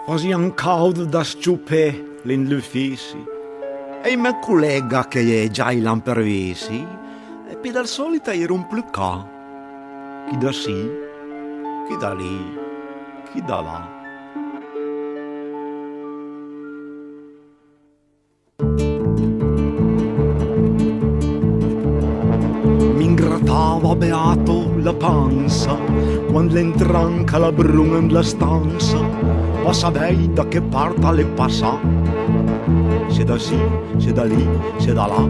Faziam caldo da sciupe l'Inlufisi e mia collega che è già in Lampervesi e per la solita era un plucà. Chi da sì, chi da lì, chi da là. Mi ingrattava beato la panza quando entran calabrun in la stanza, ma sapei da che parte le passa. Se da sì, se da lì, se da là.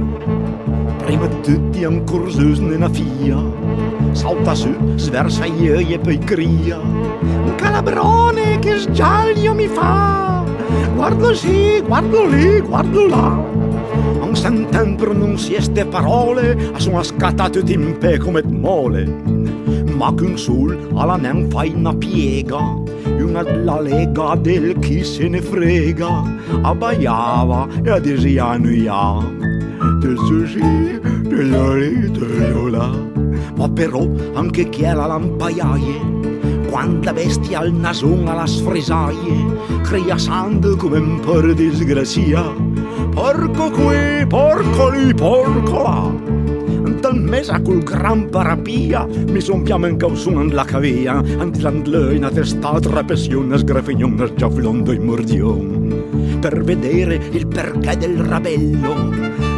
Prima tutti ancora sus nella fia, salta su, sversa io e poi cria: un calabrone che sgiaglio mi fa, guardo sì, guardo lì, guardo là. Non senten pronunzie ste parole, sono scattate tutti in pe come mole. Ma che un sol alla nen fai una piega, una la lega del chi se ne frega, abbaiava e adesiano nuia. Te sì, te la lì, te là. Ma però anche chi è la lampaiaie, quando la bestia al nason alla sfresaie, crea sand come un po' di disgrazia. Porco qui, porco lì, porco là. Dal mesa col gran parapia mi son piamenca un la cavia, antilandlei una testata repessione sgrafignon già flondo in mordion. Per vedere il perché del rabello,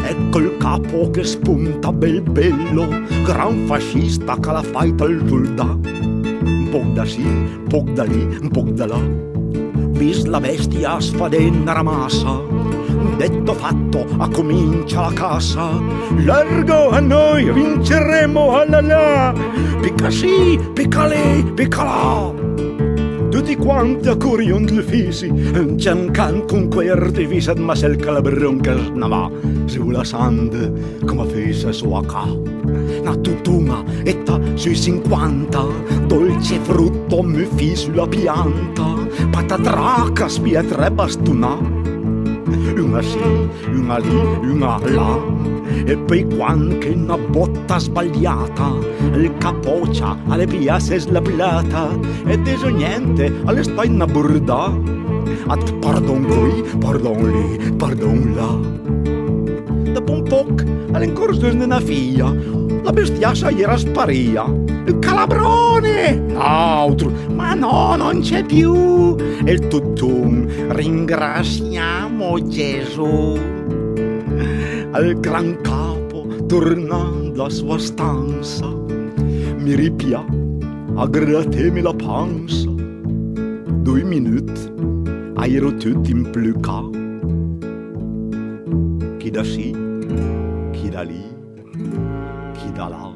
ecco il capo che spunta bel bello, gran fascista che la faita al tulda. Un po' da sì, un po' da lì, un po' da là. Vis la bestia sfadenna ramassa, detto fatto, a comincia la cassa. Largo a noi, vinceremo, alla là. Picca sì, picca lì, picca là. Tutti quanti a curion del fisi, giancan con quei artifici, ma se il calabron che snava sulla sand, come fece sua ca. Una tutuma, etta sui 50, dolce frutto mi fi sulla pianta, patatraca spia tre bastuna. Una sì, una lì, una là, e poi quando una botta sbagliata, il capoccia alle piace slablata, e deso niente alle stai una burda. At pardon qui, pardon lì, pardon là. Dopo un po' all'incorso di una figlia, la bestiaccia era sparia. Il calabrone! Altro, ma no, non c'è più. E il tuttum, ringraziamo Gesù. Al gran capo, tornando alla sua stanza, mi ripia a grattarmi la panza. 2 minuti, ero tutto in plucà. Chi da sì, chi da lì, chi da là.